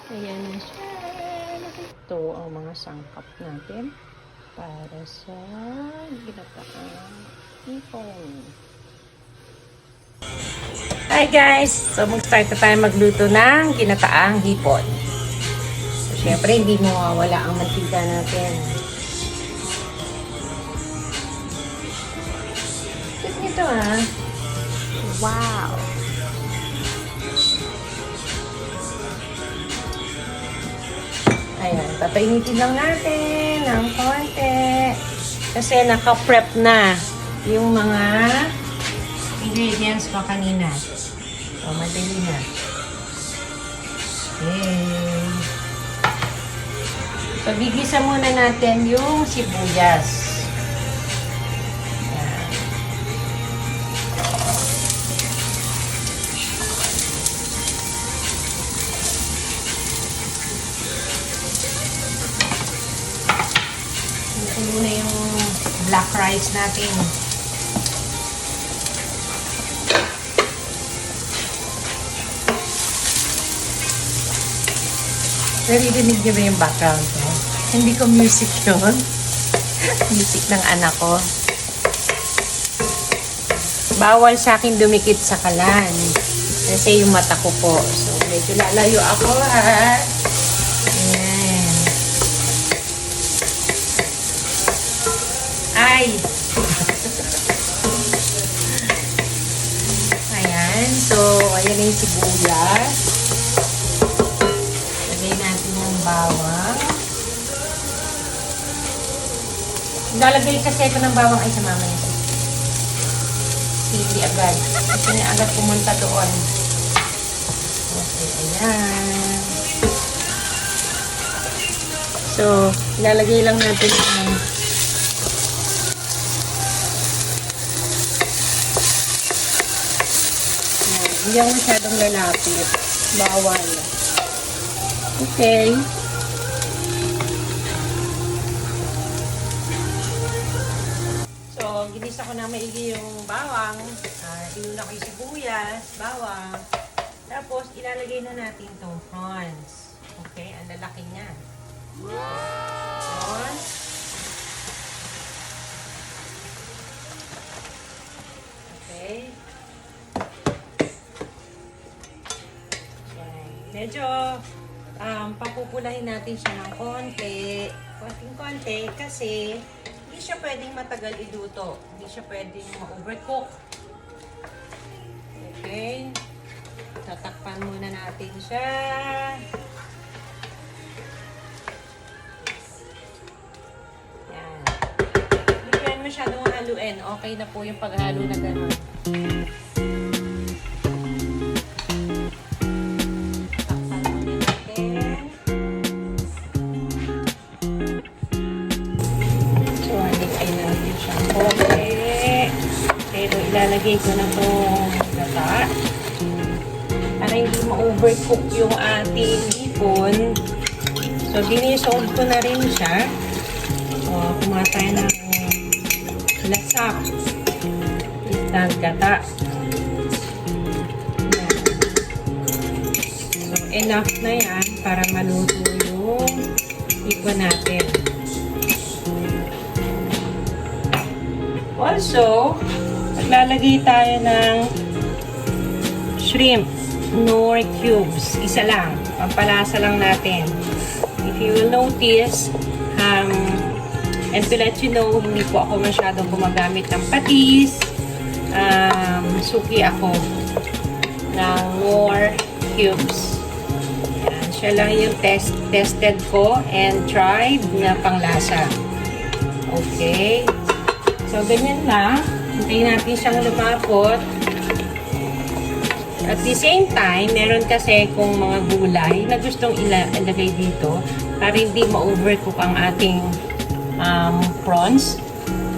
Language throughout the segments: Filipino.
Ayan na siya. Ito ang mga sangkap natin para sa ginataang hipon. Hi guys! So mag-start na tayo magluto ng ginataang hipon. So, syempre hindi mawawala ang mantika natin. Tignan nito ah. Wow! Ayan, papainitin lang natin ng konti. Kasi naka-prep na yung mga ingredients ko kanina. So, madali na. Okay. So, gigisa muna natin yung sibuyas. Ayan. Ito muna yung black rice natin. Naririnig niyo ba yung background ko? Hindi ko music yun. Music ng anak ko. Bawal sa akin dumikit sa kalan. Kasi yung mata ko po. So, medyo lalayo ako ha. Ayan. Ay! Ayan. So, ayan yung sibuyas. Lagay natin yung bawang. Lalagay kasi ito ng bawang ay sa mama niya. Sili agad. Gusto niya agad pumunta doon. Okay, ayan. So, ilalagay lang natin ang hindi ako masyadong lalapit. Bawal. Okay. So, ginisa ko na maigi yung bawang. Inuna ko yung sibuyas, bawang. Tapos, ilalagay na natin itong prawns. Okay, ang lalaki niya. Prawns. Okay. Yan. Medyo papupulahin natin siya ng konti. Konting-konti kasi hindi siya pwedeng matagal iluto. Hindi siya pwedeng ma-overcook. Okay. Tatakpan muna natin siya. Yan. Hindi yan masyadong haluin. Okay na po yung paghalo na gano'n. Ilalagay ko na itong gata para hindi ma-overcook yung ating hipon. So, dinisold ko na rin siya. So, kumatay ng lasak. Isang gata. So, enough na yan para maluto yung hipon natin. Also, maglalagay tayo ng shrimp nor cubes. Isa lang. Pampalasa lang natin. If you will notice, and to let you know, hindi po ako masyadong gumagamit ng patis. Suki ako ng nor cubes. Yan. Siya lang yung tested ko and tried na panglasa. Okay. So, ganyan lang. Hintayin natin siyang lumapot. At the same time, meron kasi kung mga gulay na gustong ilagay dito para hindi ma-overcook ang ating prawns.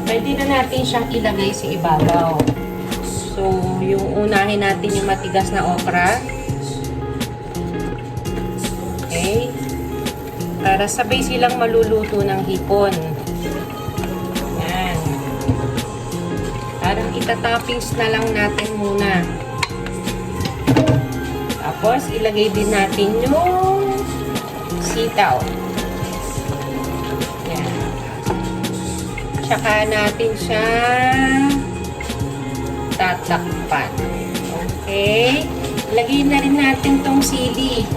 Pwede na natin siyang ilagay sa ibabaw. So, yung unahin natin yung matigas na okra. Okay. Para sabay silang maluluto ng hipon. Parang itatoppings na lang natin muna. Tapos, ilagay din natin yung sitaw. Yan. Tsaka natin siya tatakpan. Okay. Lagyan na rin natin tong sili.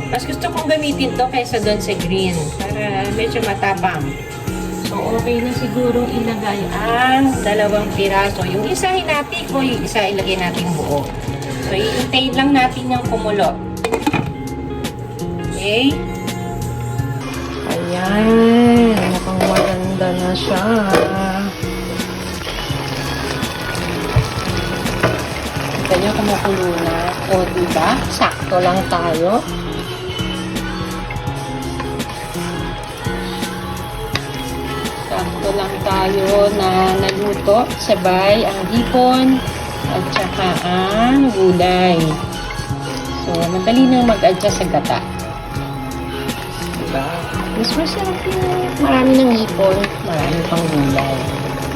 Mas gusto kong gamitin to kaysa doon sa green para medyo matapang. So, okay na siguro ilagay ang 2 piraso. Yung isa hinati ko, yung isa ilagay natin buo. So, iintayin lang natin yung kumulo. Okay? Ayan. Mukhang maganda na siya. Kita nyo kumukulo na. O, diba? Sakto lang tayo. Sakto lang tayo na naluto. Sabay ang hipon at saka ang gulay. So, madali nang mag-adjust sa gata. Diba? Mas masarap yung marami ng hipon, marami pang gulay.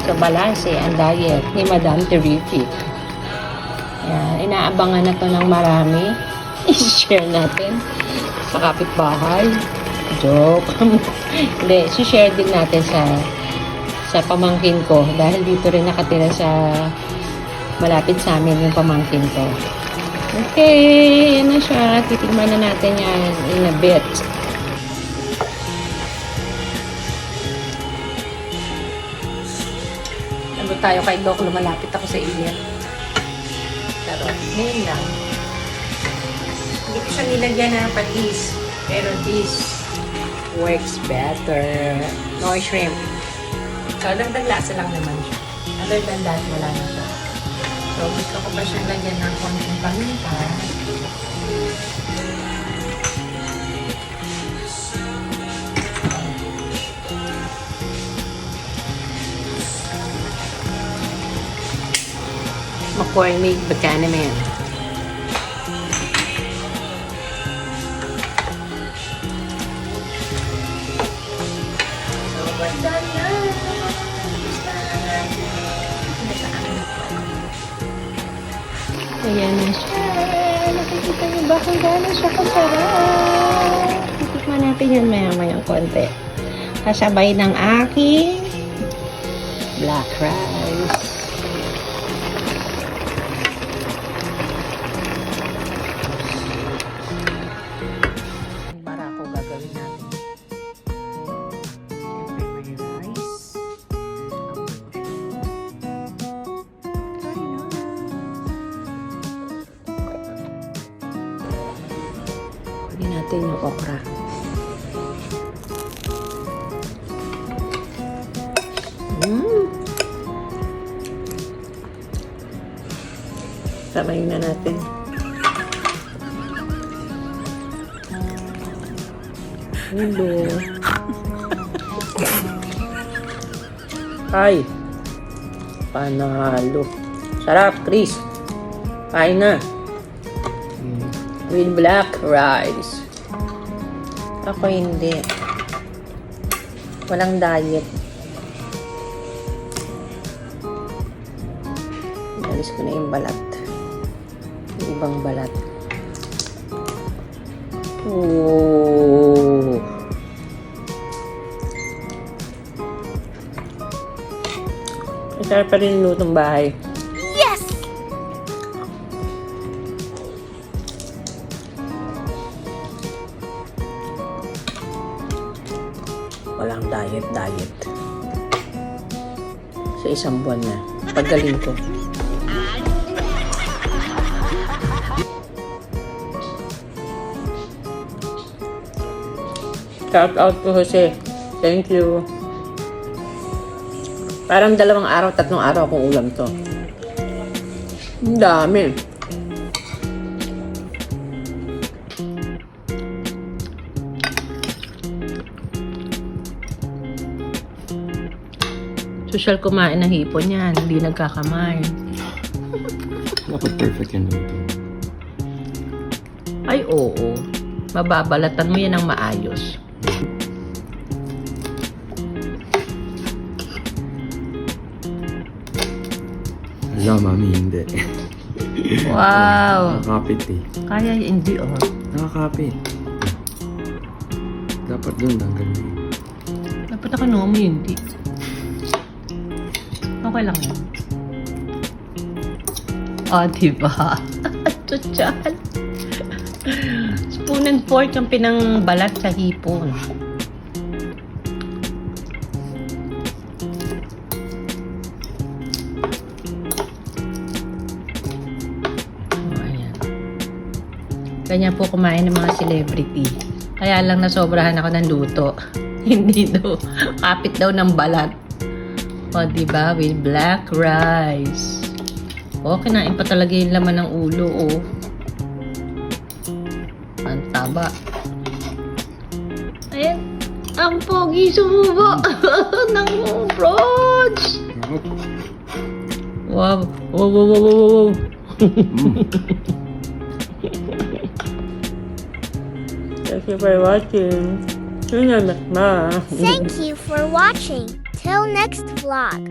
So, balance ang diet ni Madam Terrific. Yan, inaabangan na to ng marami. I-share natin sa kapitbahay. Joke. Hindi, share din natin sa pamangkin ko dahil dito rin nakatira sa malapit sa amin yung pamangkin ko. Okay, yan na siya. Titigman na natin yan in a bit. Ano tayo kay Doc? Lumalapit ako sa inyo. Pero, ngayon lang. Hindi ko siya nilagyan ng patis. Pero this works better. No shrimp. So, dagdag lasa lang naman siya. Other than that, wala na siya. So, gusto ko pa siyang lagyan ng konting paminta. McCormick Bacanaman. Ayan na siya. Nakikita niyo ba kung gano'n siya kasarap? Titikman natin yan maya-mayang konti. Kasabay ng aking black rice. Barako gagawin natin. Siyempre may rice. Lagyan natin yung okra. Samayin na natin. Hello. Ay. Panalo. Sarap, Chris. Kain na. With black rice. Ako hindi. Walang diet. Inalis ko na yung balat. Yung ibang balat. Oh. Masarap pa rin yung lutong bahay. Walang diet. Sa isang buwan na. Paggaling ko. Shout out to Jose. Thank you. Parang 2 araw, 3 araw akong ulam to. Ang dami. Social kumain ng hipon yan. Hindi nagkakamay. Dapat perfect yan dito. Ay, oo. Mababalatan mo yan ng maayos. Wala, mami, hindi. Wow. Nakakapit eh. Kaya hindi oh. Nakakapit. Dapat doon, tanggal na eh. Dapat ako mo hindi. Okay lang yan. Oh, diba? Tutsal. Spoon and fork ang pinangbalat sa hipon. Oh, ayan. Ganyan po kumain ng mga celebrity. Kaya lang nasobrahan ako ng luto. Hindi daw. Kapit daw ng balat. O, diba? With black rice. O, kinain pa talaga yung laman ng ulo, oh. Ang taba. Ayan. Ang pogi sumubo ng bronze. Wow. Wow, wow, wow, wow, wow. Thank you for watching. Thank you for watching. Till next vlog.